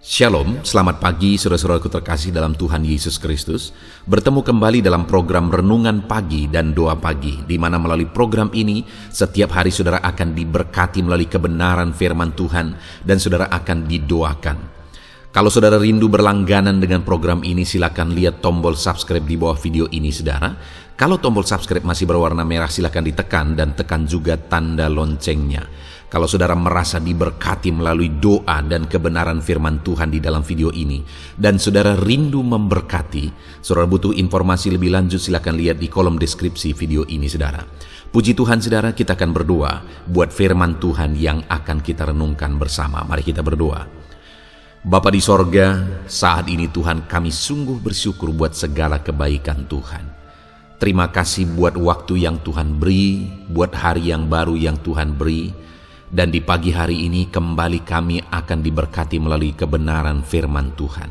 Shalom, selamat pagi saudara-saudaraku terkasih dalam Tuhan Yesus Kristus. Bertemu kembali dalam program Renungan Pagi dan Doa Pagi, di mana melalui program ini setiap hari saudara akan diberkati melalui kebenaran firman Tuhan dan saudara akan didoakan. Kalau saudara rindu berlangganan dengan program ini, silakan lihat tombol subscribe di bawah video ini saudara. Kalau tombol subscribe masih berwarna merah, silakan ditekan dan tekan juga tanda loncengnya. Kalau saudara merasa diberkati melalui doa dan kebenaran firman Tuhan di dalam video ini, dan saudara rindu memberkati, saudara butuh informasi lebih lanjut, silakan lihat di kolom deskripsi video ini saudara. Puji Tuhan saudara, kita akan berdoa buat firman Tuhan yang akan kita renungkan bersama. Mari kita berdoa. Bapa di sorga, saat ini Tuhan kami sungguh bersyukur buat segala kebaikan Tuhan. Terima kasih buat waktu yang Tuhan beri, buat hari yang baru yang Tuhan beri. Dan di pagi hari ini kembali kami akan diberkati melalui kebenaran firman Tuhan.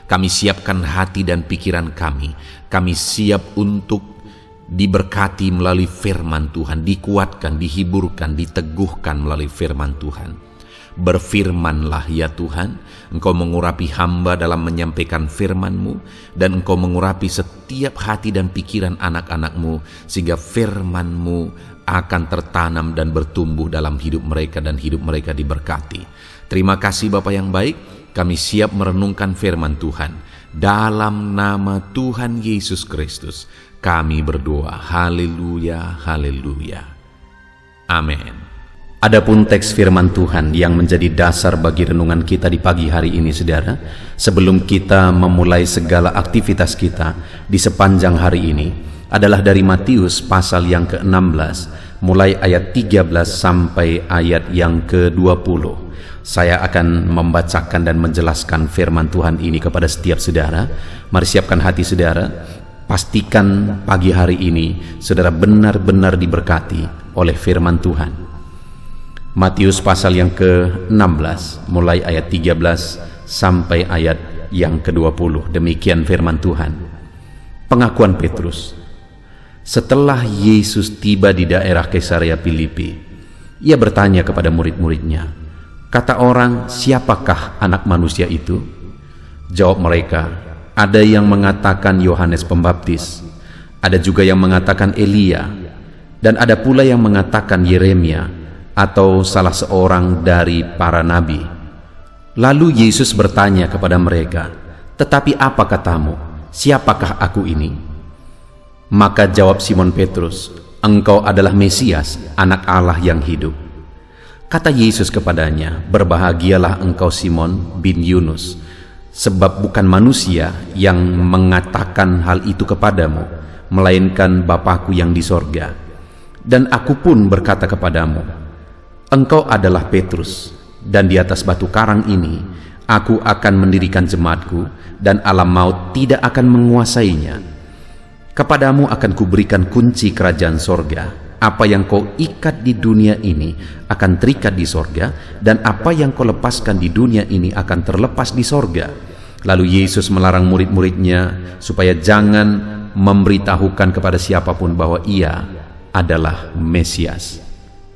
Kami siapkan hati dan pikiran kami. Kami siap untuk diberkati melalui firman Tuhan, dikuatkan, dihiburkan, diteguhkan melalui firman Tuhan. Berfirmanlah ya Tuhan, Engkau mengurapi hamba dalam menyampaikan firman-Mu, dan Engkau mengurapi setiap hati dan pikiran anak-anak-Mu, sehingga firman-Mu akan tertanam dan bertumbuh dalam hidup mereka dan hidup mereka diberkati. Terima kasih Bapa yang baik, kami siap merenungkan firman Tuhan. Dalam nama Tuhan Yesus Kristus, kami berdoa. Haleluya, haleluya. Amin. Adapun teks firman Tuhan yang menjadi dasar bagi renungan kita di pagi hari ini saudara, sebelum kita memulai segala aktivitas kita di sepanjang hari ini, adalah dari Matius pasal yang ke-16, mulai ayat 13 sampai ayat yang ke-20. Saya akan membacakan dan menjelaskan firman Tuhan ini kepada setiap saudara. Mari siapkan hati saudara, pastikan pagi hari ini saudara benar-benar diberkati oleh firman Tuhan. Matius pasal yang ke-16 mulai ayat 13 sampai ayat yang ke-20. Demikian firman Tuhan. Pengakuan Petrus. Setelah Yesus tiba di daerah Kaisarea Filipi, ia bertanya kepada murid-muridnya, "Kata orang, siapakah anak manusia itu?" Jawab mereka, "Ada yang mengatakan Yohanes Pembaptis, ada juga yang mengatakan Elia, dan ada pula yang mengatakan Yeremia atau salah seorang dari para nabi." Lalu Yesus bertanya kepada mereka, "Tetapi apa katamu? Siapakah aku ini?" Maka jawab Simon Petrus, "Engkau adalah Mesias, anak Allah yang hidup." Kata Yesus kepadanya, "Berbahagialah engkau Simon bin Yunus, sebab bukan manusia yang mengatakan hal itu kepadamu, melainkan Bapa-Ku yang di sorga. Dan aku pun berkata kepadamu, engkau adalah Petrus, dan di atas batu karang ini aku akan mendirikan jemaatku, dan alam maut tidak akan menguasainya. Kepadamu akan kuberikan kunci kerajaan sorga. Apa yang kau ikat di dunia ini akan terikat di sorga, dan apa yang kau lepaskan di dunia ini akan terlepas di sorga." Lalu Yesus melarang murid-muridnya supaya jangan memberitahukan kepada siapapun bahwa ia adalah Mesias.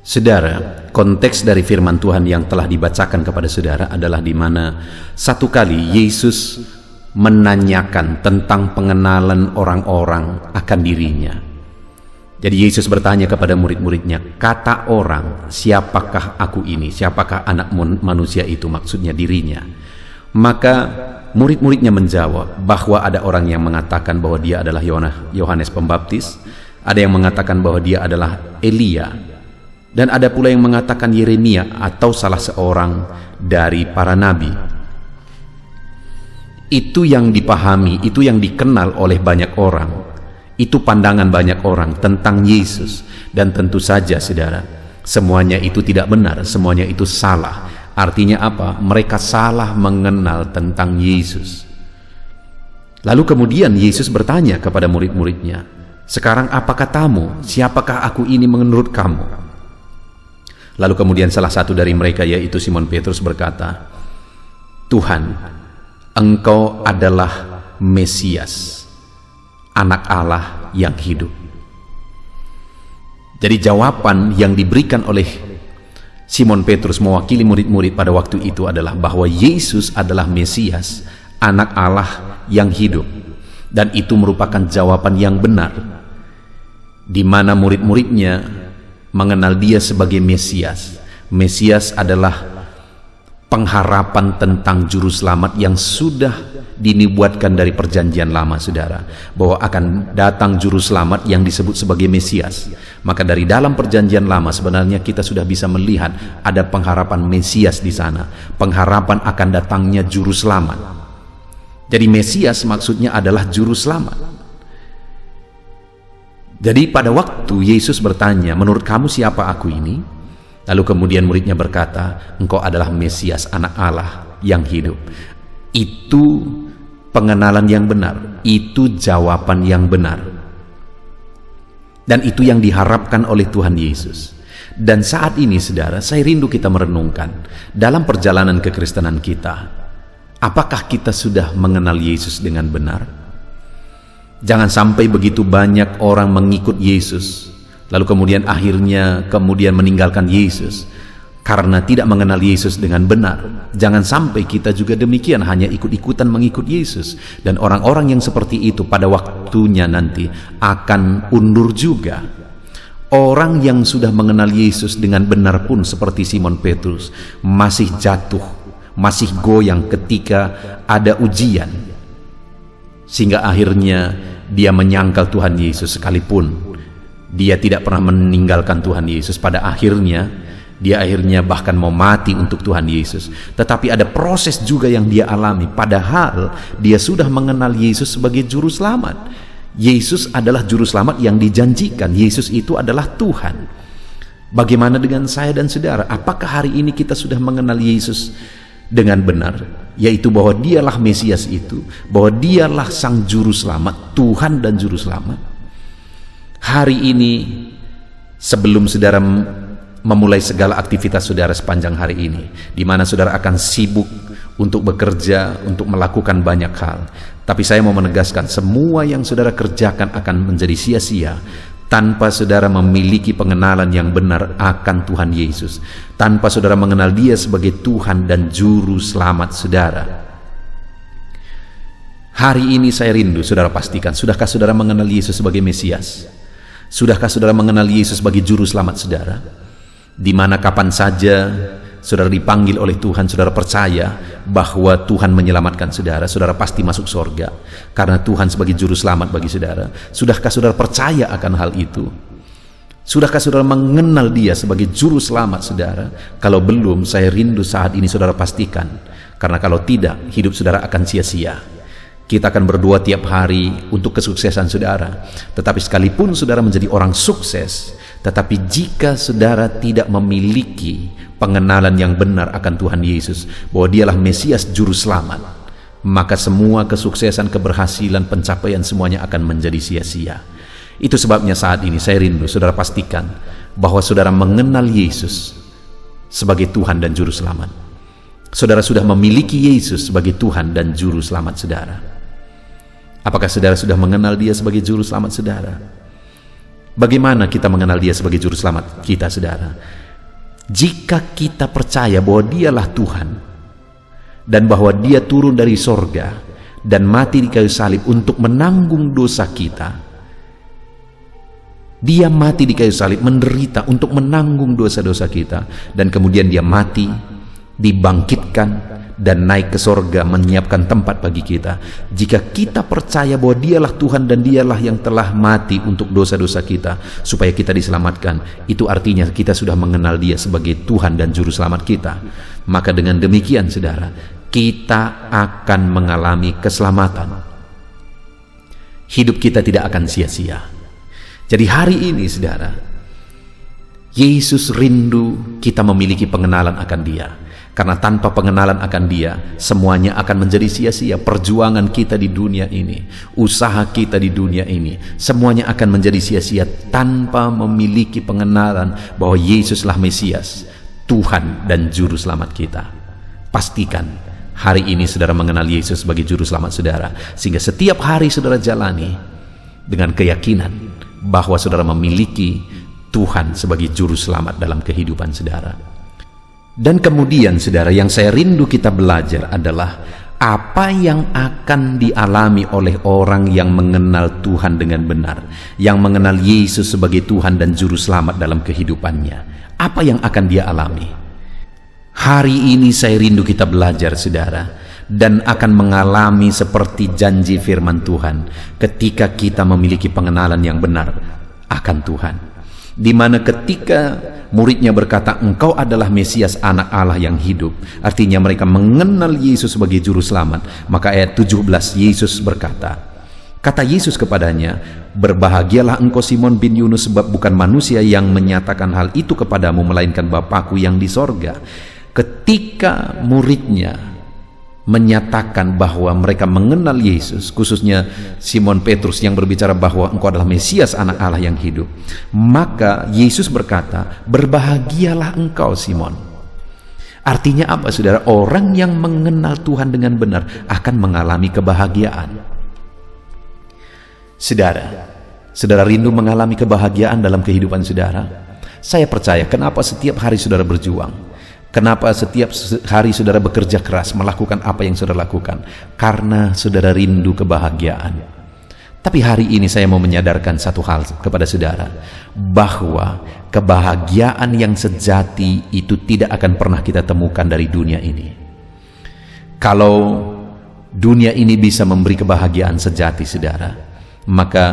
Saudara, konteks dari firman Tuhan yang telah dibacakan kepada saudara adalah di mana satu kali Yesus menanyakan tentang pengenalan orang-orang akan dirinya. Jadi Yesus bertanya kepada murid-muridnya, "Kata orang, siapakah aku ini? Siapakah anak manusia itu?" Maksudnya dirinya. Maka murid-muridnya menjawab bahwa ada orang yang mengatakan bahwa dia adalah Yohanes Pembaptis, ada yang mengatakan bahwa dia adalah Elia, dan ada pula yang mengatakan Yeremia atau salah seorang dari para nabi. Itu yang dipahami, itu yang dikenal oleh banyak orang. Itu pandangan banyak orang tentang Yesus. Dan tentu saja saudara, semuanya itu tidak benar, semuanya itu salah. Artinya apa? Mereka salah mengenal tentang Yesus. Lalu kemudian Yesus bertanya kepada murid-muridnya, "Sekarang apa katamu? Siapakah aku ini menurut kamu?" Lalu kemudian salah satu dari mereka, yaitu Simon Petrus, berkata, "Tuhan, Engkau adalah Mesias, anak Allah yang hidup." Jadi jawaban yang diberikan oleh Simon Petrus mewakili murid-murid pada waktu itu adalah bahwa Yesus adalah Mesias, anak Allah yang hidup. Dan itu merupakan jawaban yang benar, di mana murid-muridnya mengenal dia sebagai Mesias. Mesias adalah pengharapan tentang juru selamat yang sudah dinubuatkan dari perjanjian lama, saudara, bahwa akan datang juru selamat yang disebut sebagai Mesias. Maka dari dalam perjanjian lama sebenarnya kita sudah bisa melihat ada pengharapan Mesias di sana, pengharapan akan datangnya juru selamat. Jadi Mesias maksudnya adalah juru selamat. Jadi pada waktu Yesus bertanya, menurut kamu siapa aku ini? Lalu kemudian muridnya berkata, engkau adalah Mesias, anak Allah yang hidup. Itu pengenalan yang benar, itu jawaban yang benar, dan itu yang diharapkan oleh Tuhan Yesus. Dan saat ini, saudara, saya rindu kita merenungkan dalam perjalanan kekristenan kita, apakah kita sudah mengenal Yesus dengan benar? Jangan sampai begitu banyak orang mengikut Yesus lalu kemudian akhirnya meninggalkan Yesus karena tidak mengenal Yesus dengan benar. Jangan sampai kita juga demikian, hanya ikut-ikutan mengikut Yesus. Dan orang-orang yang seperti itu pada waktunya nanti akan undur juga. Orang yang sudah mengenal Yesus dengan benar pun seperti Simon Petrus masih jatuh, masih goyang ketika ada ujian, sehingga akhirnya dia menyangkal Tuhan Yesus. Sekalipun dia tidak pernah meninggalkan Tuhan Yesus, pada akhirnya dia bahkan mau mati untuk Tuhan Yesus. Tetapi ada proses juga yang dia alami, padahal dia sudah mengenal Yesus sebagai juru selamat. Yesus adalah juru selamat yang dijanjikan. Yesus itu adalah Tuhan. Bagaimana dengan saya dan saudara? Apakah hari ini kita sudah mengenal Yesus dengan benar? Yaitu bahwa dialah Mesias itu, bahwa dialah sang juru selamat, Tuhan dan juru selamat. Hari ini, sebelum saudara memulai segala aktivitas saudara sepanjang hari ini, di mana saudara akan sibuk untuk bekerja, untuk melakukan banyak hal. Tapi saya mau menegaskan, semua yang saudara kerjakan akan menjadi sia-sia tanpa saudara memiliki pengenalan yang benar akan Tuhan Yesus, tanpa saudara mengenal dia sebagai Tuhan dan juru selamat saudara. Hari ini saya rindu saudara pastikan, sudahkah saudara mengenal Yesus sebagai Mesias? Sudahkah saudara mengenal Yesus sebagai juru selamat saudara? Di mana kapan saja saudara dipanggil oleh Tuhan, saudara percaya bahwa Tuhan menyelamatkan saudara, saudara pasti masuk surga karena Tuhan sebagai juru selamat bagi saudara. Sudahkah saudara percaya akan hal itu? Sudahkah saudara mengenal dia sebagai juru selamat saudara? Kalau belum, saya rindu saat ini saudara pastikan, karena kalau tidak, hidup saudara akan sia-sia. Kita akan berdoa tiap hari untuk kesuksesan saudara, tetapi sekalipun saudara menjadi orang sukses, tetapi jika saudara tidak memiliki pengenalan yang benar akan Tuhan Yesus, bahwa dialah Mesias juru selamat, maka semua kesuksesan, keberhasilan, pencapaian semuanya akan menjadi sia-sia. Itu sebabnya saat ini saya rindu saudara pastikan bahwa saudara mengenal Yesus sebagai Tuhan dan juru selamat. Saudara sudah memiliki Yesus sebagai Tuhan dan juru selamat saudara. Apakah saudara sudah mengenal dia sebagai juru selamat saudara? Bagaimana kita mengenal dia sebagai juru selamat kita, saudara? Jika kita percaya bahwa dialah Tuhan dan bahwa dia turun dari sorga dan mati di kayu salib untuk menanggung dosa kita, dia mati di kayu salib, menderita untuk menanggung dosa-dosa kita, dan kemudian dia mati, dibangkitkan, dan naik ke sorga menyiapkan tempat bagi kita. Jika kita percaya bahwa dialah Tuhan dan dialah yang telah mati untuk dosa-dosa kita supaya kita diselamatkan, itu artinya kita sudah mengenal dia sebagai Tuhan dan juru selamat kita. Maka dengan demikian saudara, kita akan mengalami keselamatan. Hidup kita tidak akan sia-sia. Jadi hari ini saudara, Yesus rindu kita memiliki pengenalan akan dia. Karena tanpa pengenalan akan dia, semuanya akan menjadi sia-sia. Perjuangan kita di dunia ini, usaha kita di dunia ini, semuanya akan menjadi sia-sia tanpa memiliki pengenalan bahwa Yesuslah Mesias, Tuhan dan Juru Selamat kita. Pastikan hari ini saudara mengenal Yesus sebagai Juru Selamat saudara, sehingga setiap hari saudara jalani dengan keyakinan bahwa saudara memiliki Tuhan sebagai Juru Selamat dalam kehidupan saudara. Dan kemudian saudara, yang saya rindu kita belajar adalah apa yang akan dialami oleh orang yang mengenal Tuhan dengan benar, yang mengenal Yesus sebagai Tuhan dan Juru Selamat dalam kehidupannya. Apa yang akan dia alami? Hari ini saya rindu kita belajar saudara, dan akan mengalami seperti janji firman Tuhan ketika kita memiliki pengenalan yang benar akan Tuhan, di mana ketika muridnya berkata, "Engkau adalah Mesias, anak Allah yang hidup," artinya mereka mengenal Yesus sebagai Juru Selamat. Maka ayat 17 Yesus berkata, kata Yesus kepadanya, "Berbahagialah engkau Simon bin Yunus, sebab bukan manusia yang menyatakan hal itu kepadamu, melainkan Bapa-Ku yang di sorga." Ketika muridnya menyatakan bahwa mereka mengenal Yesus, khususnya Simon Petrus yang berbicara bahwa engkau adalah Mesias, anak Allah yang hidup, maka Yesus berkata, "Berbahagialah engkau Simon." Artinya apa saudara? Orang yang mengenal Tuhan dengan benar akan mengalami kebahagiaan. Saudara rindu mengalami kebahagiaan dalam kehidupan saudara? Saya percaya. Kenapa setiap hari saudara berjuang? Kenapa setiap hari saudara bekerja keras melakukan apa yang saudara lakukan? Karena saudara rindu kebahagiaan. Tapi hari ini saya mau menyadarkan satu hal kepada saudara, bahwa kebahagiaan yang sejati itu tidak akan pernah kita temukan dari dunia ini. Kalau dunia ini bisa memberi kebahagiaan sejati saudara, maka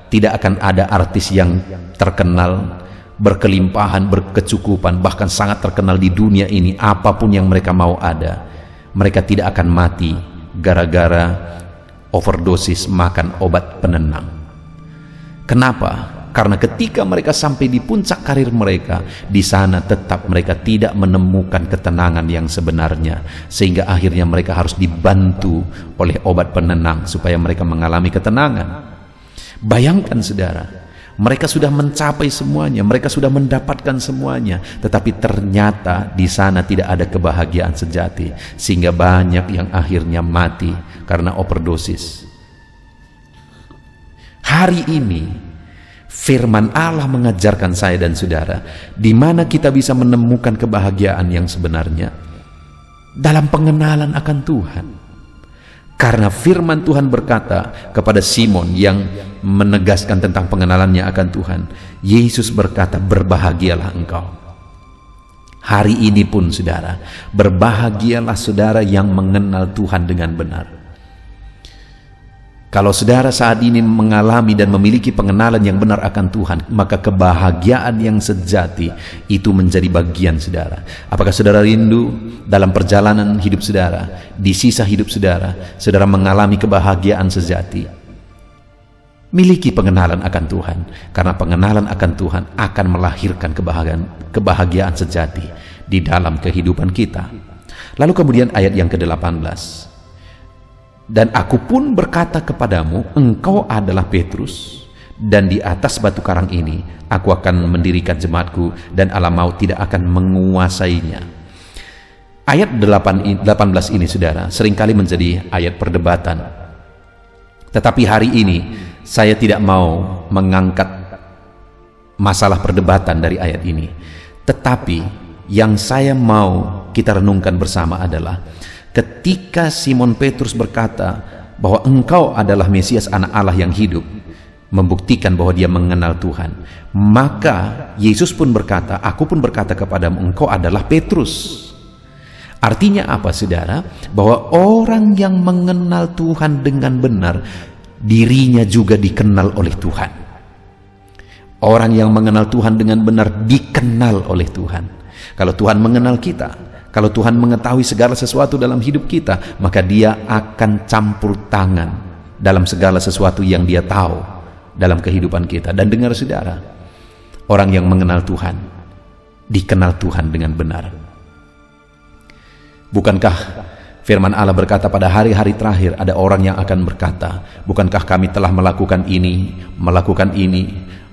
tidak akan ada artis yang terkenal, berkelimpahan, berkecukupan, bahkan sangat terkenal di dunia ini, apapun yang mereka mau ada, mereka tidak akan mati gara-gara overdosis makan obat penenang. Kenapa? Karena ketika mereka sampai di puncak karir mereka, di sana tetap mereka tidak menemukan ketenangan yang sebenarnya, sehingga akhirnya mereka harus dibantu oleh obat penenang supaya mereka mengalami ketenangan. Bayangkan saudara, mereka sudah mencapai semuanya, mereka sudah mendapatkan semuanya, tetapi ternyata di sana tidak ada kebahagiaan sejati, sehingga banyak yang akhirnya mati karena overdosis. Hari ini firman Allah mengajarkan saya dan saudara, di mana kita bisa menemukan kebahagiaan yang sebenarnya dalam pengenalan akan Tuhan. Karena firman Tuhan berkata kepada Simon yang menegaskan tentang pengenalannya akan Tuhan, Yesus berkata, "Berbahagialah engkau." Hari ini pun saudara, berbahagialah saudara yang mengenal Tuhan dengan benar. Kalau saudara saat ini mengalami dan memiliki pengenalan yang benar akan Tuhan, maka kebahagiaan yang sejati itu menjadi bagian saudara. Apakah saudara rindu dalam perjalanan hidup saudara, di sisa hidup saudara, saudara mengalami kebahagiaan sejati? Miliki pengenalan akan Tuhan, karena pengenalan akan Tuhan akan melahirkan kebahagiaan sejati di dalam kehidupan kita. Lalu kemudian ayat yang ke-18, "Dan aku pun berkata kepadamu, engkau adalah Petrus, dan di atas batu karang ini aku akan mendirikan jemaatku, dan alam maut tidak akan menguasainya." Ayat 18 ini saudara seringkali menjadi ayat perdebatan. Tetapi hari ini saya tidak mau mengangkat masalah perdebatan dari ayat ini. Tetapi yang saya mau kita renungkan bersama adalah ketika Simon Petrus berkata bahwa engkau adalah Mesias, anak Allah yang hidup, membuktikan bahwa dia mengenal Tuhan, maka Yesus pun berkata, "Aku pun berkata kepadamu, engkau adalah Petrus." Artinya apa saudara? Bahwa orang yang mengenal Tuhan dengan benar, dirinya juga dikenal oleh Tuhan. Orang yang mengenal Tuhan dengan benar dikenal oleh Tuhan. Kalau Tuhan mengenal kita, kalau Tuhan mengetahui segala sesuatu dalam hidup kita, maka dia akan campur tangan dalam segala sesuatu yang dia tahu dalam kehidupan kita. Dan dengar saudara, orang yang mengenal Tuhan dikenal Tuhan dengan benar. Bukankah firman Allah berkata pada hari-hari terakhir ada orang yang akan berkata, "Bukankah kami telah melakukan ini,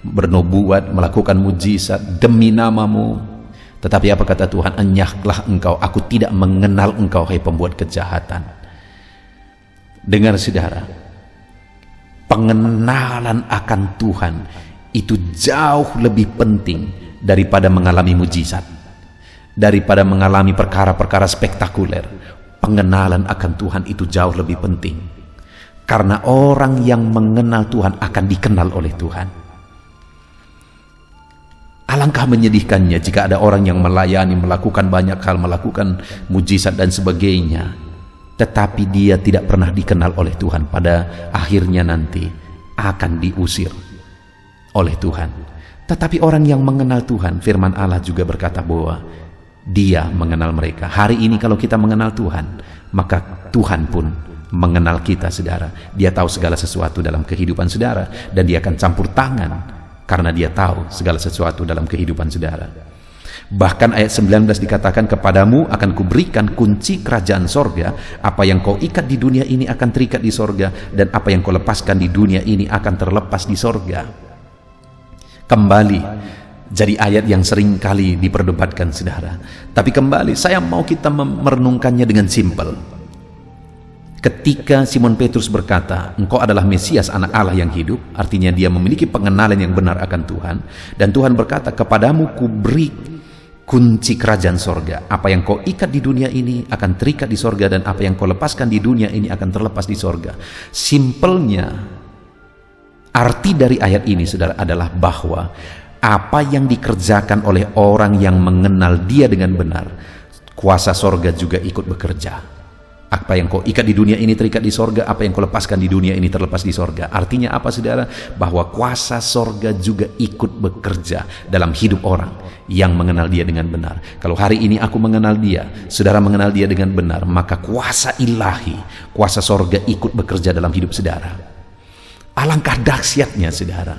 bernubuat, melakukan mujizat demi namamu?" Tetapi apa kata Tuhan? "Enyahlah engkau, aku tidak mengenal engkau, hai pembuat kejahatan." Dengar saudara, pengenalan akan Tuhan itu jauh lebih penting daripada mengalami mujizat. Daripada mengalami perkara-perkara spektakuler, pengenalan akan Tuhan itu jauh lebih penting. Karena orang yang mengenal Tuhan akan dikenal oleh Tuhan. Alangkah menyedihkannya jika ada orang yang melayani, melakukan banyak hal, melakukan mujizat dan sebagainya, tetapi dia tidak pernah dikenal oleh Tuhan. Pada akhirnya nanti akan diusir oleh Tuhan. Tetapi orang yang mengenal Tuhan, firman Allah juga berkata bahwa Dia mengenal mereka. Hari ini kalau kita mengenal Tuhan, maka Tuhan pun mengenal kita, saudara. Dia tahu segala sesuatu dalam kehidupan saudara, dan Dia akan campur tangan karena Dia tahu segala sesuatu dalam kehidupan saudara. Bahkan ayat 19 dikatakan, kepadamu akan kuberikan kunci kerajaan sorga. Apa yang kau ikat di dunia ini akan terikat di sorga, dan apa yang kau lepaskan di dunia ini akan terlepas di sorga. Kembali jadi ayat yang sering kali diperdebatkan, saudara. Tapi kembali saya mau kita merenungkannya dengan simpel. Ketika Simon Petrus berkata, engkau adalah Mesias, anak Allah yang hidup, artinya dia memiliki pengenalan yang benar akan Tuhan. Dan Tuhan berkata, kepadamu kuberi kunci kerajaan sorga. Apa yang kau ikat di dunia ini akan terikat di sorga, dan apa yang kau lepaskan di dunia ini akan terlepas di sorga. Simpelnya, arti dari ayat ini, saudara, adalah bahwa apa yang dikerjakan oleh orang yang mengenal Dia dengan benar, kuasa sorga juga ikut bekerja. Apa yang kau ikat di dunia ini terikat di sorga, apa yang kau lepaskan di dunia ini terlepas di sorga. Artinya apa, saudara? Bahwa kuasa sorga juga ikut bekerja dalam hidup orang yang mengenal Dia dengan benar. Kalau hari ini aku mengenal Dia, saudara mengenal Dia dengan benar, maka kuasa ilahi, kuasa sorga ikut bekerja dalam hidup saudara. Alangkah dahsyatnya, saudara.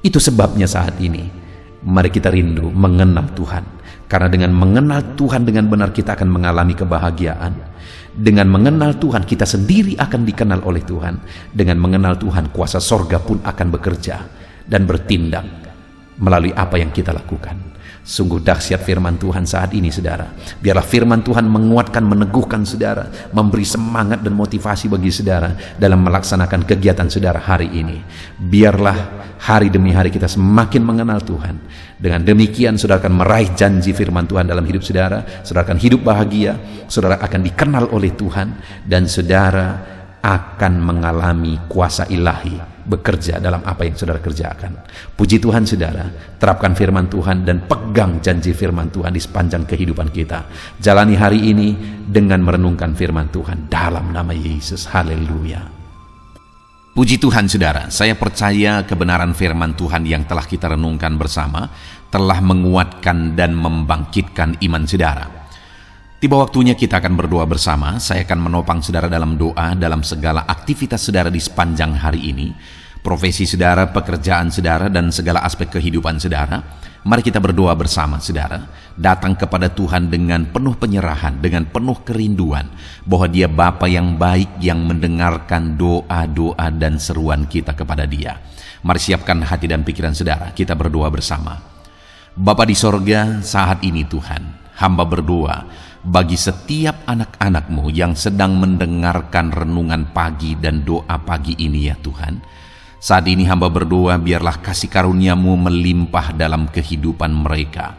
Itu sebabnya saat ini mari kita rindu mengenal Tuhan. Karena dengan mengenal Tuhan dengan benar kita akan mengalami kebahagiaan. Dengan mengenal Tuhan kita sendiri akan dikenal oleh Tuhan. Dengan mengenal Tuhan kuasa sorga pun akan bekerja dan bertindak melalui apa yang kita lakukan. Sungguh dahsyat firman Tuhan saat ini, saudara. Biarlah firman Tuhan menguatkan, meneguhkan saudara, memberi semangat dan motivasi bagi saudara dalam melaksanakan kegiatan saudara hari ini. Biarlah hari demi hari kita semakin mengenal Tuhan. Dengan demikian saudara akan meraih janji firman Tuhan dalam hidup saudara. Saudara akan hidup bahagia, saudara akan dikenal oleh Tuhan, dan saudara akan mengalami kuasa ilahi bekerja dalam apa yang saudara kerjakan. Puji Tuhan, saudara, terapkan firman Tuhan dan pegang janji firman Tuhan di sepanjang kehidupan kita. Jalani hari ini dengan merenungkan firman Tuhan dalam nama Yesus. Haleluya. Puji Tuhan, saudara, saya percaya kebenaran firman Tuhan yang telah kita renungkan bersama telah menguatkan dan membangkitkan iman saudara. Tiba waktunya kita akan berdoa bersama. Saya akan menopang saudara dalam doa dalam segala aktivitas saudara di sepanjang hari ini, profesi saudara, pekerjaan saudara, dan segala aspek kehidupan saudara. Mari kita berdoa bersama, saudara. Datang kepada Tuhan dengan penuh penyerahan, dengan penuh kerinduan bahwa Dia Bapa yang baik yang mendengarkan doa-doa dan seruan kita kepada Dia. Mari siapkan hati dan pikiran saudara. Kita berdoa bersama. Bapa di sorga, saat ini Tuhan, hamba berdoa bagi setiap anak-anak-Mu yang sedang mendengarkan renungan pagi dan doa pagi ini, ya Tuhan. Saat ini hamba berdoa, biarlah kasih karunia-Mu melimpah dalam kehidupan mereka.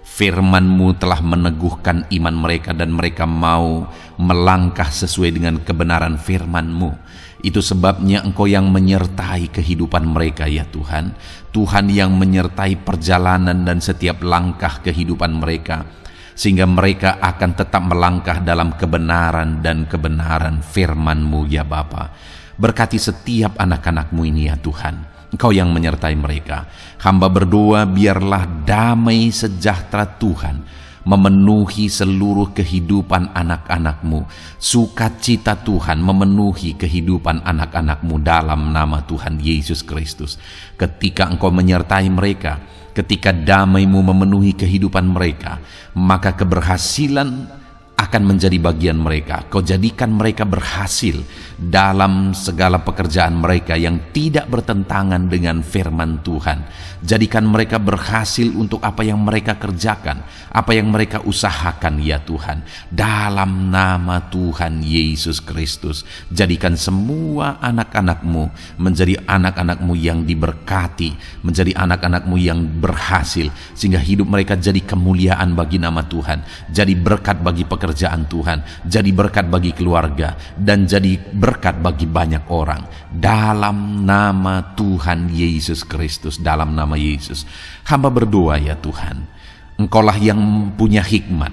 Firman-Mu telah meneguhkan iman mereka, dan mereka mau melangkah sesuai dengan kebenaran firman-Mu. Itu sebabnya Engkau yang menyertai kehidupan mereka, ya Tuhan. Tuhan yang menyertai perjalanan dan setiap langkah kehidupan mereka, sehingga mereka akan tetap melangkah dalam kebenaran dan kebenaran firman-Mu, ya Bapa. Berkati setiap anak-anak-Mu ini, ya Tuhan. Engkau yang menyertai mereka. Hamba berdoa biarlah damai sejahtera Tuhan memenuhi seluruh kehidupan anak-anak-Mu. Sukacita Tuhan memenuhi kehidupan anak-anak-Mu dalam nama Tuhan Yesus Kristus. Ketika Engkau menyertai mereka, ketika damai-Mu memenuhi kehidupan mereka, maka keberhasilan akan menjadi bagian mereka. Kau jadikan mereka berhasil dalam segala pekerjaan mereka yang tidak bertentangan dengan firman Tuhan. Jadikan mereka berhasil untuk apa yang mereka kerjakan, apa yang mereka usahakan ya Tuhan. Dalam nama Tuhan Yesus Kristus, jadikan semua anak-anak-Mu menjadi anak-anak-Mu yang diberkati, menjadi anak-anak-Mu yang berhasil, sehingga hidup mereka jadi kemuliaan bagi nama Tuhan, jadi berkat bagi pekerjaan Tuhan, jadi berkat bagi keluarga, dan jadi berkat bagi banyak orang. Dalam nama Tuhan Yesus Kristus, dalam nama Yesus, hamba berdoa ya Tuhan, Engkaulah yang punya hikmat.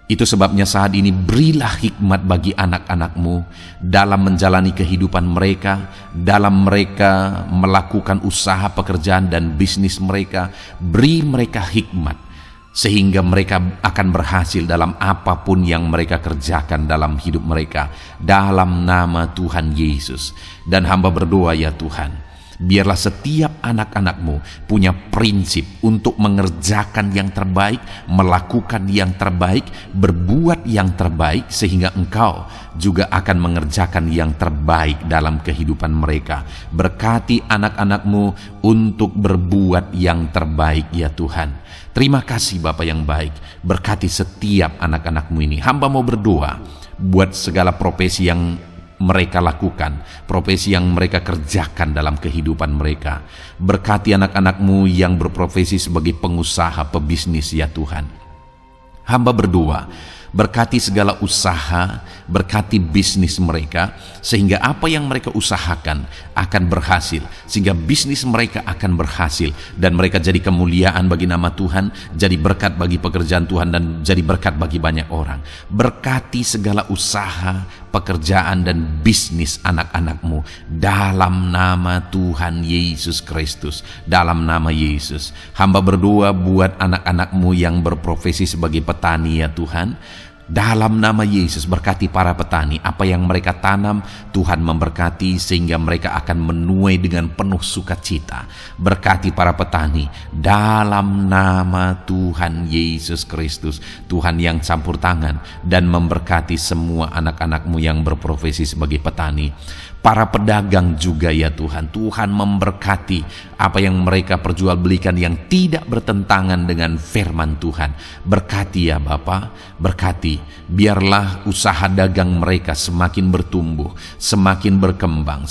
Itu sebabnya saat ini berilah hikmat bagi anak-anak-Mu dalam menjalani kehidupan mereka, dalam mereka melakukan usaha pekerjaan dan bisnis mereka. Beri mereka hikmat sehingga mereka akan berhasil dalam apapun yang mereka kerjakan dalam hidup mereka, dalam nama Tuhan Yesus. Dan hamba berdoa ya Tuhan, biarlah setiap anak-anak-Mu punya prinsip untuk mengerjakan yang terbaik, melakukan yang terbaik, berbuat yang terbaik, sehingga Engkau juga akan mengerjakan yang terbaik dalam kehidupan mereka. Berkati anak-anak-Mu untuk berbuat yang terbaik ya Tuhan. Terima kasih Bapa yang baik, berkati setiap anak-anak-Mu ini. Hamba mau berdoa buat segala profesi yang mereka lakukan, profesi yang mereka kerjakan dalam kehidupan mereka. Berkati anak-anak-Mu yang berprofesi sebagai pengusaha, pebisnis ya Tuhan. Hamba berdoa, berkati segala usaha, berkati bisnis mereka, sehingga apa yang mereka usahakan akan berhasil, sehingga bisnis mereka akan berhasil, dan mereka jadi kemuliaan bagi nama Tuhan, jadi berkat bagi pekerjaan Tuhan, dan jadi berkat bagi banyak orang. Berkati segala usaha, pekerjaan, dan bisnis anak-anak-Mu dalam nama Tuhan Yesus Kristus, dalam nama Yesus. Hamba berdoa buat anak-anak-Mu yang berprofesi sebagai petani ya Tuhan. Dalam nama Yesus, berkati para petani, apa yang mereka tanam Tuhan memberkati, sehingga mereka akan menuai dengan penuh sukacita. Berkati para petani dalam nama Tuhan Yesus Kristus, Tuhan yang campur tangan dan memberkati semua anak-anak-Mu yang berprofesi sebagai petani. Para pedagang juga ya Tuhan, Tuhan memberkati apa yang mereka perjualbelikan yang tidak bertentangan dengan firman Tuhan. Berkati ya Bapa, berkati, biarlah usaha dagang mereka semakin bertumbuh, semakin berkembang,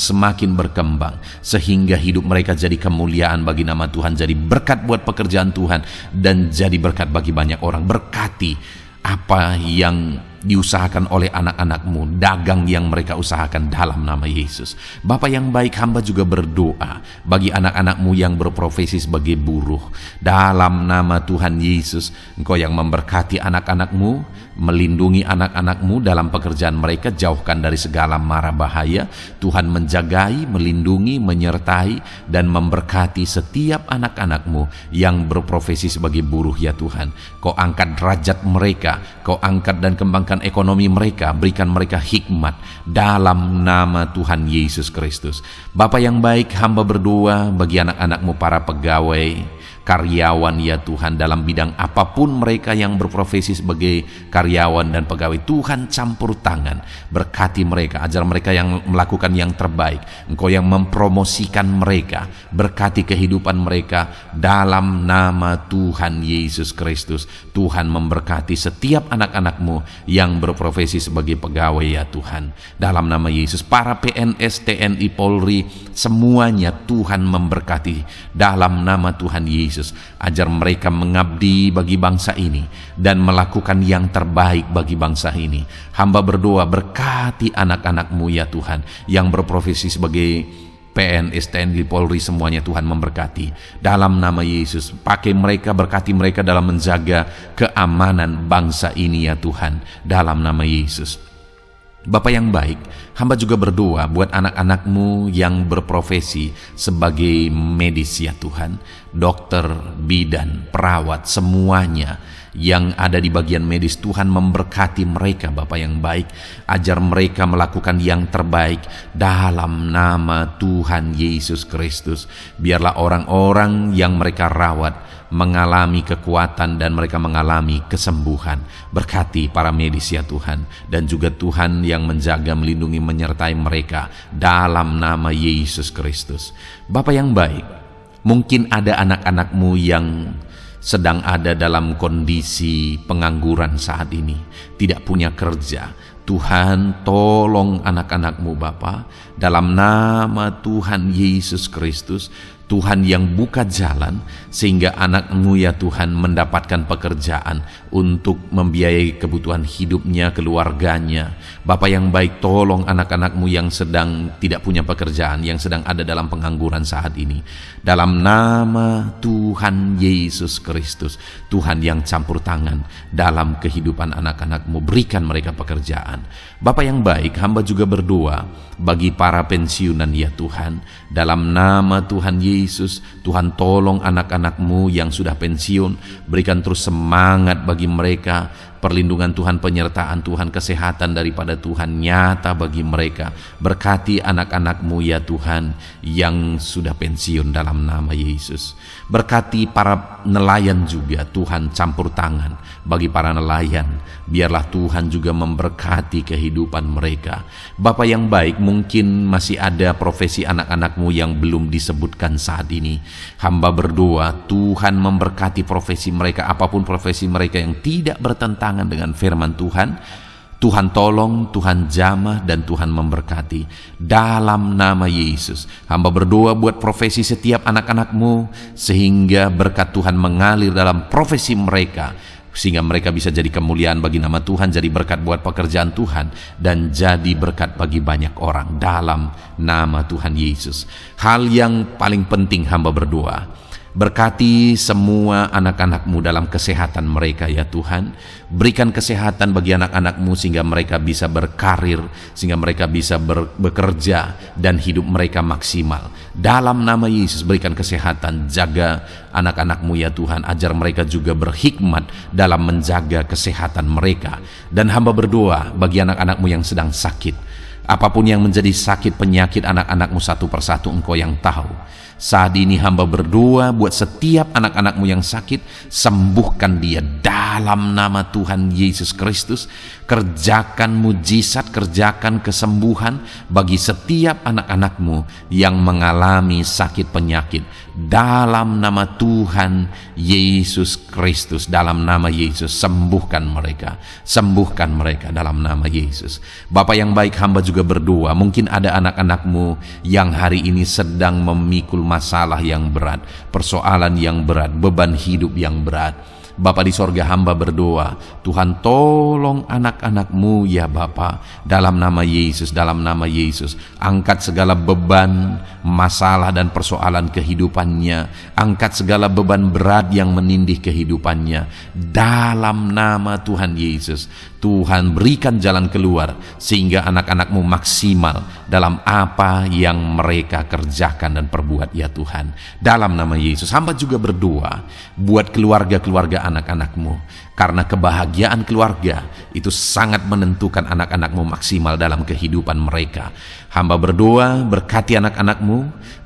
sehingga hidup mereka jadi kemuliaan bagi nama Tuhan, jadi berkat buat pekerjaan Tuhan, dan jadi berkat bagi banyak orang. Berkati apa yang diusahakan oleh anak-anak-Mu, dagang yang mereka usahakan dalam nama Yesus. Bapa yang baik, hamba juga berdoa bagi anak-anak-Mu yang berprofesi sebagai buruh. Dalam nama Tuhan Yesus, Engkau yang memberkati anak-anak-Mu, melindungi anak-anak-Mu dalam pekerjaan mereka, jauhkan dari segala mara bahaya. Tuhan menjagai, melindungi, menyertai, dan memberkati setiap anak-anak-Mu yang berprofesi sebagai buruh ya Tuhan. Kau angkat derajat mereka, Kau angkat dan kembangkan ekonomi mereka, berikan mereka hikmat dalam nama Tuhan Yesus Kristus. Bapa yang baik, hamba berdoa bagi anak-anak-Mu para pegawai, karyawan ya Tuhan, dalam bidang apapun mereka yang berprofesi sebagai karyawan dan pegawai. Tuhan campur tangan, berkati mereka, ajar mereka yang melakukan yang terbaik. Engkau yang mempromosikan mereka, berkati kehidupan mereka dalam nama Tuhan Yesus Kristus. Tuhan memberkati setiap anak-anak-Mu yang berprofesi sebagai pegawai ya Tuhan, dalam nama Yesus. Para PNS, TNI, Polri, semuanya Tuhan memberkati dalam nama Tuhan Yesus. Ajar mereka mengabdi bagi bangsa ini dan melakukan yang terbaik bagi bangsa ini. Hamba berdoa, berkati anak-anak-Mu ya Tuhan yang berprofesi sebagai PNS, TNI, Polri, semuanya Tuhan memberkati dalam nama Yesus. Pakai mereka, berkati mereka dalam menjaga keamanan bangsa ini ya Tuhan, dalam nama Yesus. Bapa yang baik, hamba juga berdoa buat anak-anak-Mu yang berprofesi sebagai medis ya Tuhan, dokter, bidan, perawat, semuanya yang ada di bagian medis. Tuhan memberkati mereka Bapa yang baik, ajar mereka melakukan yang terbaik dalam nama Tuhan Yesus Kristus. Biarlah orang-orang yang mereka rawat mengalami kekuatan dan mereka mengalami kesembuhan. Berkati para medis ya Tuhan, dan juga Tuhan yang menjaga, melindungi, menyertai mereka dalam nama Yesus Kristus. Bapa yang baik, mungkin ada anak-anak-Mu yang sedang ada dalam kondisi pengangguran saat ini, tidak punya kerja. Tuhan, tolong anak-anak-Mu Bapa, dalam nama Tuhan Yesus Kristus. Tuhan yang buka jalan sehingga anak-Mu ya Tuhan mendapatkan pekerjaan untuk membiayai kebutuhan hidupnya, keluarganya. Bapa yang baik, tolong anak-anak-Mu yang sedang tidak punya pekerjaan, yang sedang ada dalam pengangguran saat ini. Dalam nama Tuhan Yesus Kristus, Tuhan yang campur tangan dalam kehidupan anak-anak-Mu, berikan mereka pekerjaan. Bapa yang baik, hamba juga berdoa bagi para pensiunan ya Tuhan. Dalam nama Tuhan Yesus, Tuhan tolong anak-anak-Mu yang sudah pensiun, berikan terus semangat bagi mereka, perlindungan Tuhan, penyertaan Tuhan, kesehatan daripada Tuhan nyata bagi mereka. Berkati anak-anak-Mu ya Tuhan yang sudah pensiun dalam nama Yesus. Berkati para nelayan juga, Tuhan campur tangan bagi para nelayan. Biarlah Tuhan juga memberkati kehidupan mereka. Bapa yang baik, mungkin masih ada profesi anak-anak-Mu yang belum disebutkan saat ini. Hamba berdoa Tuhan memberkati profesi mereka, apapun profesi mereka yang tidak bertentangan dengan firman Tuhan. Tuhan tolong, Tuhan jamah, dan Tuhan memberkati dalam nama Yesus. Hamba berdoa buat profesi setiap anak-anak-Mu, sehingga berkat Tuhan mengalir dalam profesi mereka, sehingga mereka bisa jadi kemuliaan bagi nama Tuhan, jadi berkat buat pekerjaan Tuhan, dan jadi berkat bagi banyak orang dalam nama Tuhan Yesus. Hal yang paling penting hamba berdoa, berkati semua anak-anak-Mu dalam kesehatan mereka ya Tuhan. Berikan kesehatan bagi anak-anak-Mu sehingga mereka bisa berkarir, sehingga mereka bisa bekerja dan hidup mereka maksimal. Dalam nama Yesus berikan kesehatan, jaga anak-anak-Mu ya Tuhan. Ajar mereka juga berhikmat dalam menjaga kesehatan mereka. Dan hamba berdoa bagi anak-anak-Mu yang sedang sakit. Apapun yang menjadi sakit penyakit anak-anak-Mu satu persatu Engkau yang tahu. Saat ini hamba berdoa buat setiap anak-anak-Mu yang sakit, sembuhkan dia dalam nama Tuhan Yesus Kristus. Kerjakan mujizat, kerjakan kesembuhan bagi setiap anak-anak-Mu yang mengalami sakit penyakit. Dalam nama Tuhan Yesus Kristus, dalam nama Yesus, sembuhkan mereka dalam nama Yesus. Bapa yang baik, hamba juga berdoa, mungkin ada anak-anak-Mu yang hari ini sedang memikul masalah yang berat, persoalan yang berat, beban hidup yang berat. Bapa di sorga, hamba berdoa, Tuhan tolong anak-anak-Mu ya Bapa, dalam nama Yesus, dalam nama Yesus. Angkat segala beban, masalah dan persoalan kehidupannya. Angkat segala beban berat yang menindih kehidupannya. Dalam nama Tuhan Yesus, Tuhan berikan jalan keluar sehingga anak-anak-Mu maksimal dalam apa yang mereka kerjakan dan perbuat ya Tuhan. Dalam nama Yesus, hamba juga berdoa buat keluarga-keluarga anak-anak-Mu, karena kebahagiaan keluarga itu sangat menentukan anak-anak-Mu maksimal dalam kehidupan mereka. Hamba berdoa berkati anak-anak-Mu,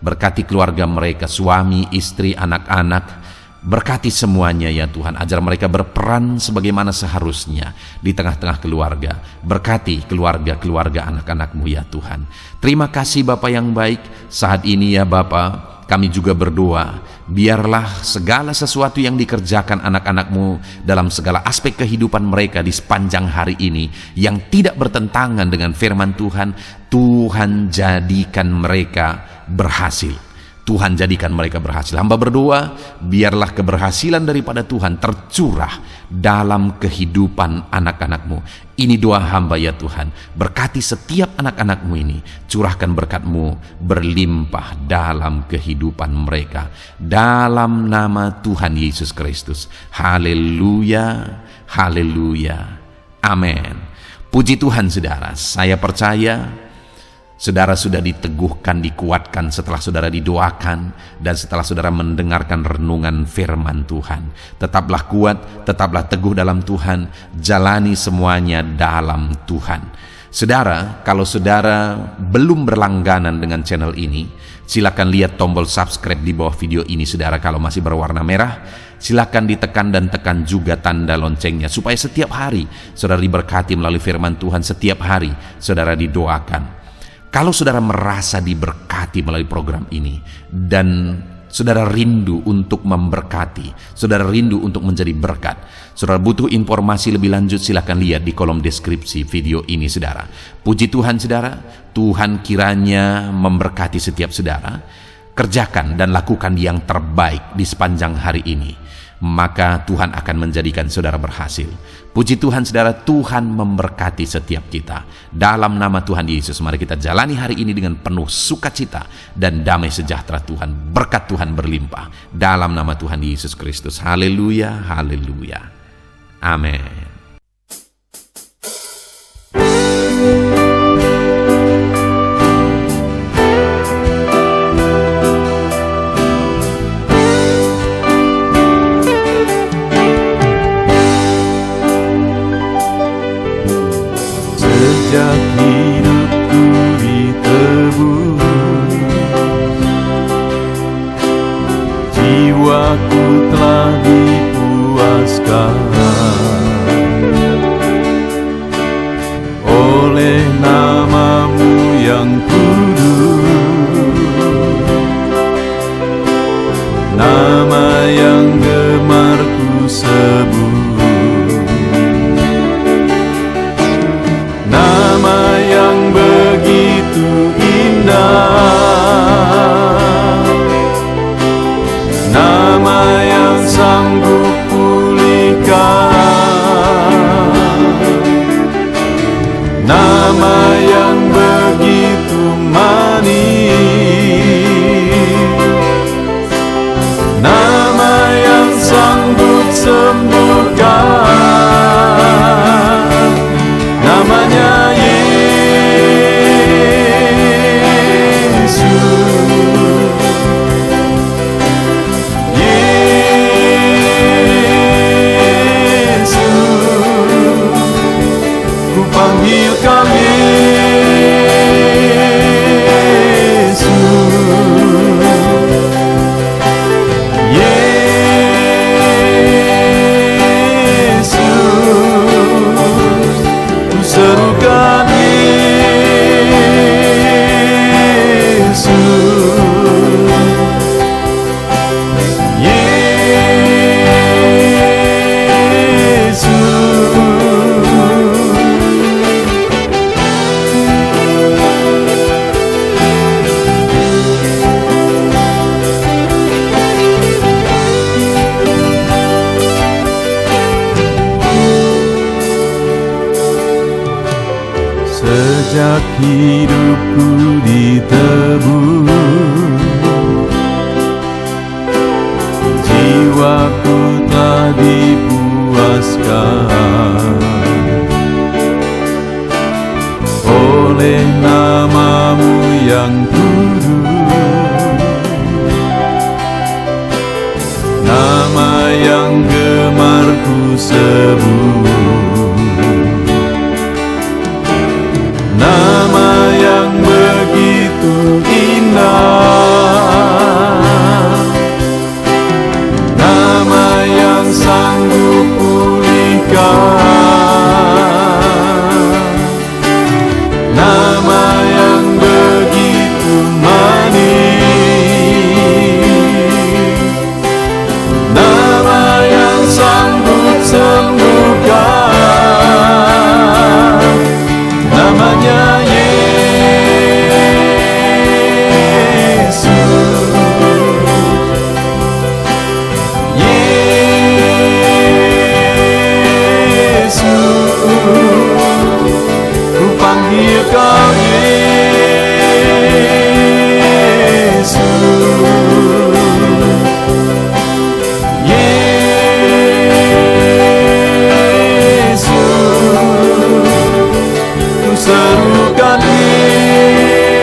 berkati keluarga mereka, suami, istri, anak-anak. Berkati semuanya ya Tuhan, ajar mereka berperan sebagaimana seharusnya di tengah-tengah keluarga. Berkati keluarga-keluarga anak-anak-Mu ya Tuhan. Terima kasih Bapa yang baik. Saat ini ya Bapa, kami juga berdoa, biarlah segala sesuatu yang dikerjakan anak-anak-Mu dalam segala aspek kehidupan mereka di sepanjang hari ini yang tidak bertentangan dengan firman Tuhan, Tuhan jadikan mereka berhasil. Tuhan jadikan mereka berhasil. Hamba berdoa, biarlah keberhasilan daripada Tuhan tercurah dalam kehidupan anak-anak-Mu. Ini doa hamba ya Tuhan. Berkati setiap anak-anak-Mu ini. Curahkan berkat-Mu berlimpah dalam kehidupan mereka. Dalam nama Tuhan Yesus Kristus. Haleluya, haleluya, amin. Puji Tuhan saudara, saya percaya Saudara sudah diteguhkan, dikuatkan setelah saudara didoakan dan setelah saudara mendengarkan renungan firman Tuhan. Tetaplah kuat, tetaplah teguh dalam Tuhan, jalani semuanya dalam Tuhan. Saudara, kalau saudara belum berlangganan dengan channel ini, silakan lihat tombol subscribe di bawah video ini. Saudara, kalau masih berwarna merah, silakan ditekan dan tekan juga tanda loncengnya supaya setiap hari saudara diberkati melalui firman Tuhan. Setiap hari saudara didoakan. Kalau saudara merasa diberkati melalui program ini dan saudara rindu untuk memberkati, saudara rindu untuk menjadi berkat, saudara butuh informasi lebih lanjut, silakan lihat di kolom deskripsi video ini. Saudara, puji Tuhan saudara, Tuhan kiranya memberkati setiap saudara. Kerjakan dan lakukan yang terbaik di sepanjang hari ini, maka Tuhan akan menjadikan saudara berhasil. Puji Tuhan saudara, Tuhan memberkati setiap kita. Dalam nama Tuhan Yesus, mari kita jalani hari ini dengan penuh sukacita dan damai sejahtera Tuhan. Berkat Tuhan berlimpah. Dalam nama Tuhan Yesus Kristus. Haleluya, haleluya. Amin. Sejak hidupku ditebus, jiwaku telah dipuaskan oleh nama-Mu yang kudus, nama yang gemar ku sebut. Nama yang begitu indah, nama yang sanggup pulihkan, nama yang begitu manis, nama yang sanggup sembuhkan. Namanya Yesus, Yesus, ku panggil Kau Yesus, serukan Yesus, Yesus. Sejak hidupku ditebus, jiwaku telah dipuaskan oleh nama-Mu yang kudus, nama yang gemar ku sebut. Nama yang begitu indah, nama yang sanggup pulihkan, nama yang begitu manis, nama yang sanggup sembuhkan. Namanya Yesus, Yesus, ku panggil Kau Yesus, Yesus, ku serukan Yesus.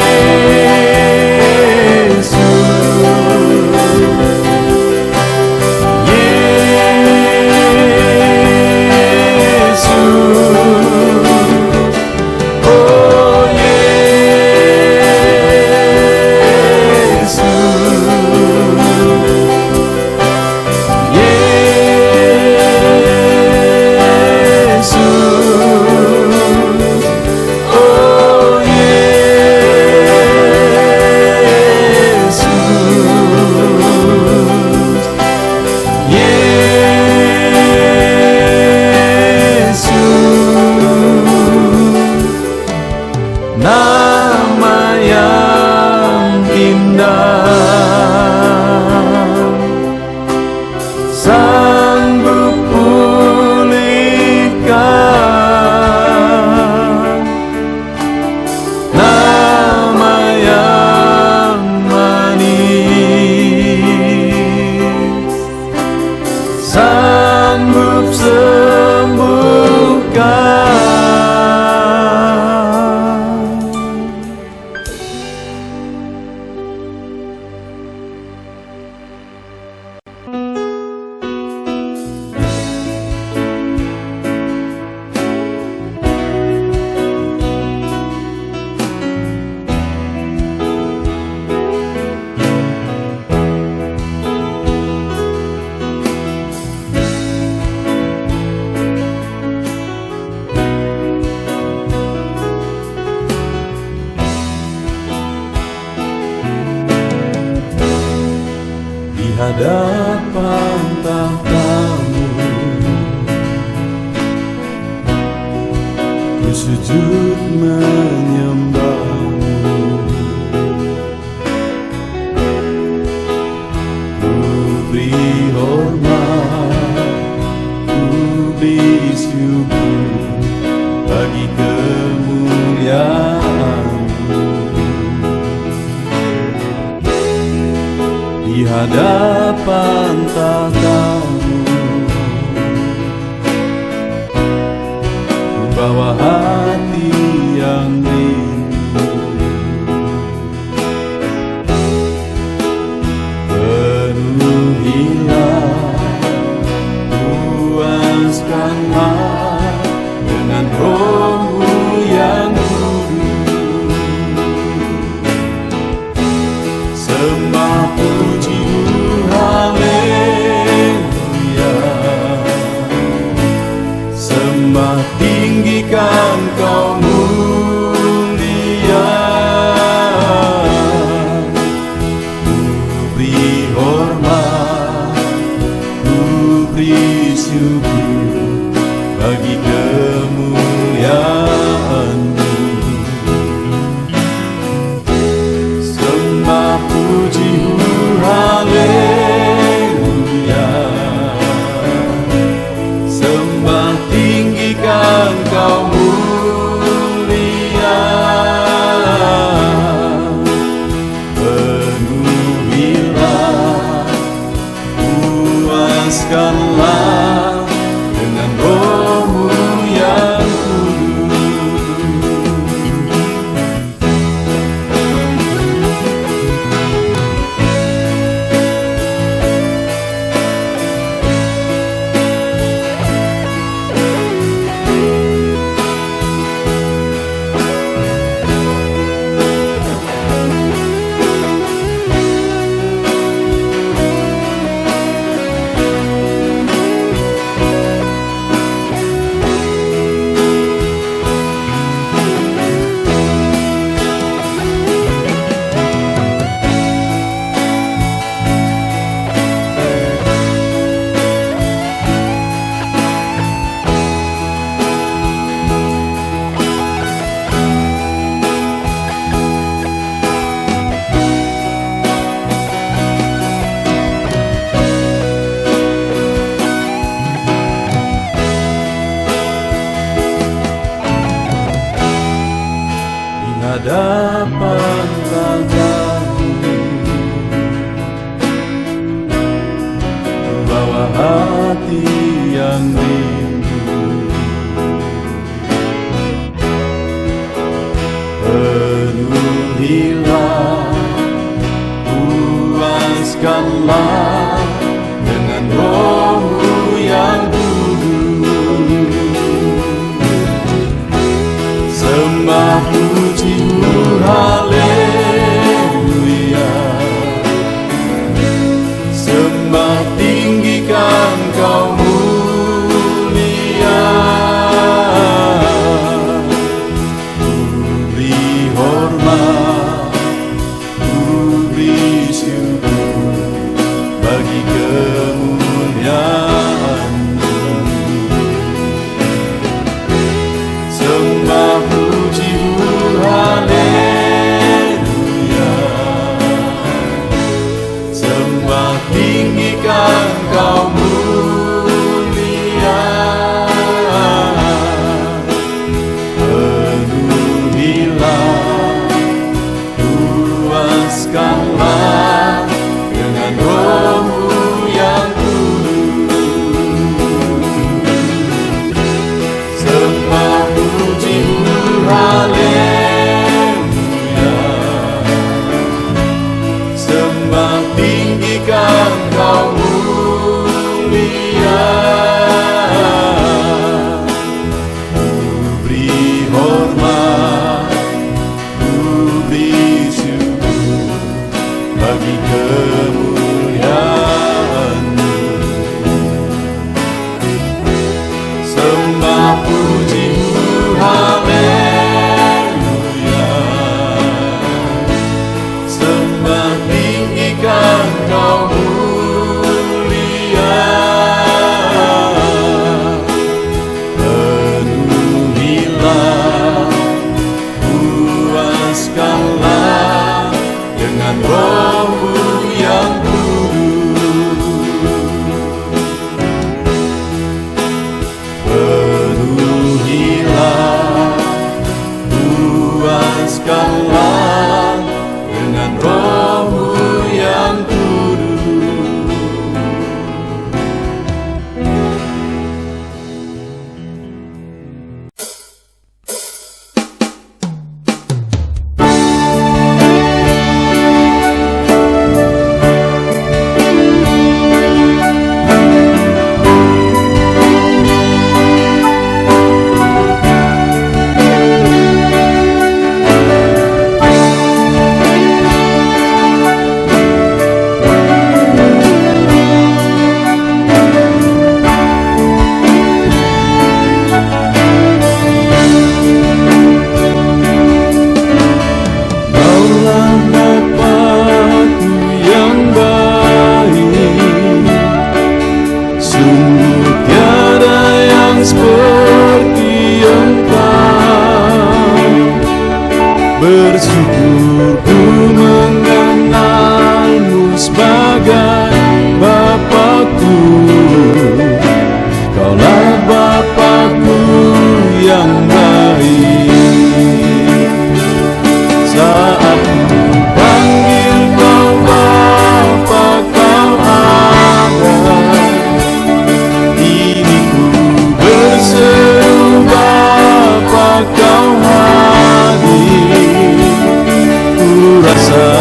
hadapan tahta-Mu, ku sujud menyembah-Mu. Ku beri hormat, ku beri syukur bagi kemuliaan-Mu. Di hadapan tahta-Mu, ku bawa hati yang rindu. Penuhilah, puaskanlah dengan Roh-Mu yang kudus. Sembah puji-Mu, haleluya. Sembah tinggikan Kau mulia. Ku beri hormat, ku beri syukur bagi kemuliaan-Mu. Sembah puji-Mu, haleluya. Sembah tinggikan Kau mulia. Penuhilah, puaskanlah dengan Roh-Mu yang hadapan tahta-Mu, bawa hati yang rindu. Penuhilah, puaskanlah dengan Roh-Mu yang kudus. Sembah puji-Mu, haleluya. Sembah tinggikan Kau mulia. Ku beri hormat, ku beri syukur bagi kemuliaan-Mu. Sembah puji-Mu, haleluya. Sembah tinggikan Kau mulia. Penuhilah, puaskanlah dengan Roh-Mu yang kudus. Sembah puji-Mu, haleluya. Sembah tinggikan Kau mulia. Ku beri hormat, bersyukur ku mengenalmu sebagai Bapakku. Kaulah Bapakku yang baik. Saat ku panggil kau Bapa, kau ada. Ini ku berseru Bapa, kau hadir. Ku rasa